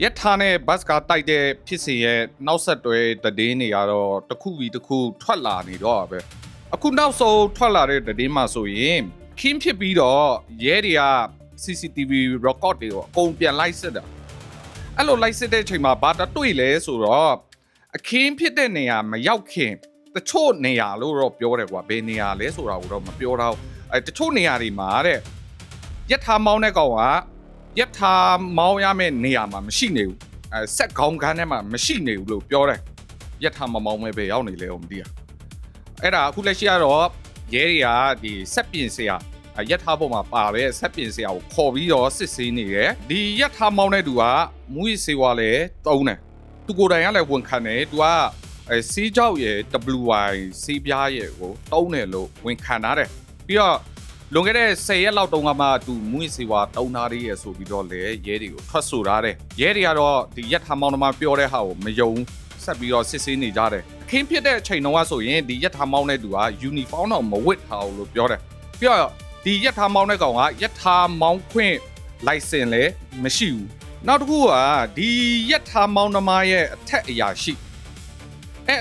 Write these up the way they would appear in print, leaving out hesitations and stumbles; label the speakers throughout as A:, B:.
A: ရက်ထားနဲ့ဘတ်ကာတိုက်တဲ့ဖြစ်စီရဲ့နောက်ဆက်တွဲတည်င်းတွေကတော့တစ်ခုပြီးတစ်ခုထွက်လာနေတော့ပဲအခုနောက်ဆုံးထွက်လာတဲ့တည်င်းမှာဆိုရင်ခင်းဖြစ်ပြီးတော့ရဲတွေက CCTV record တွေကိုအကုန်ပြန်လိုက်စစ်တာအဲ့လိုလိုက်စစ်တဲ့အချိန်မှာဘာတွေ့လဲဆိုတော့အခင်းဖြစ်တဲ့နေရာမရောက်ခင်တချို့နေရာလို့တော့ပြောတယ်ကွာဘယ်နေရာလဲဆိုတာကိုတော့မပြောတော့တချို့နေရာတွေမှာတဲ့ရက်ထားမောင်းတဲ့ကောင်ကရက်ထားမောင်းရမယ့်နေရာမှာမရှိနေဘူးဆက်ခေါင်းကန်းထဲမှာမရှိနေဘူးလို့ပြောတယ်ရက်ထားမမောင်းမဲ့ပဲရောက်နေလေအောင်မသိရအဲ့ဒါအခုလက်ရှိကတော့ရဲတွေကဒီဆက်ပြင်စရာရက်ထားပေါ်မှာပါပဲဆက်ပြင်စရာကိုခေါ်ပြီးတော့စစ်ဆေးနေတယ်ဒီရက်ထားမောင်းတဲ့သူကမူကြီးစေဝါလဲတုံးတယ်သူကိုယ်တိုင်ကလည်းဝန်ခံတယ်သူကစီးကြောက်ရဲ့ WY စီးပြားရဲ့ကိုတုံးတယ်လို့ဝန်ခံထားတယ်ပြီးတော့လွန်ခဲ့တဲ့10ရက်လောက်တုန်းကမှသူမူးယစ်ဆေးဝါးတုံးထားရဆိုပြီးတော့လေရဲတွေကိုထွက်ဆိုထားတယ်ရဲတွေကတော့ဒီရက်ထားမောင်းနှမပြောတဲ့ဟာကိုမယုံဆက်ပြီးတော့စစ်ဆေးနေကြတယ်အခင်းဖြစ်တဲ့အချိန်တုန်းကဆိုရင်ဒီရက်ထားမောင်းတဲ့သူကယူနီဖောင်းတော့မဝတ်ထားဘူးလို့ပြောတယ်ပြီးတော့ဒီရက်ထားမောင်းတဲ့ကောင်ကရက်ထားမောင်းခွင့်လိုင်စင်လည်းမရှိဘူးနောက်တစ်ခုကဒီရက်ထားမောင်းနှမရဲ့အထက်အရာရှိ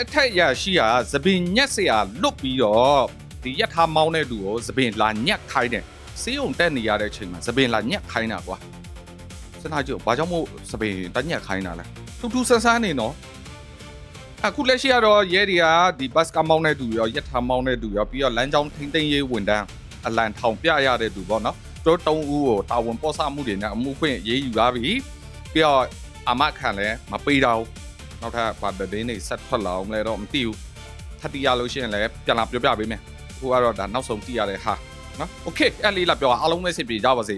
A: အထက်အရာရှိကသပင်ညက်စရာလွတ်ပြီးတော့ဒီရက်ထားမောင်းတဲ့လူကိုသပင်လာညက်ခိုင်းတယ်စေးုံတက်နေရတဲ့အချိန်မှာသပင်လာညက်ခိုင်းတာကွာစဉ်းစားကြည့်ဘာကြောင့်မို့သပင်တက်ညက်ခိုင်းတာလဲထူးထူးဆန်းဆန်းနေနော်အခုလက်ရှိကတော့ရဲတွေကဒီဘတ်ကမောင်းတဲ့သူရောရက်ထားမောင်းတဲ့သူရောပြီးတော့လမ်းကြောင်းထိန်းသိမ်းရေးဝန်ထမ်းအလံထောင်ပြရတဲ့သူပေါ့နော်တို့တုံးဦးကိုတာဝန်ပေါ်ဆမှုတွေနဲ့အမှုခွင့်ရေးယူလာပြီပြီးတော့အမခံလည်းမပေးတော့နောက်ထပ်ဗာတည်င်းတွေဆက်ထွက်လာအောင်လဲတော့မသိဘူးထပ်တီးရလို့ရှိရင်လည်းပြန်လာပြောပြပေးမယ်ဟိုကတော့ဒါနောက်ဆုံးကြည့်ရတဲ့ဟာနော်โอเคအဲ့လေးလာပြောအားလုံးပဲစစ်ပြေကြပါစေ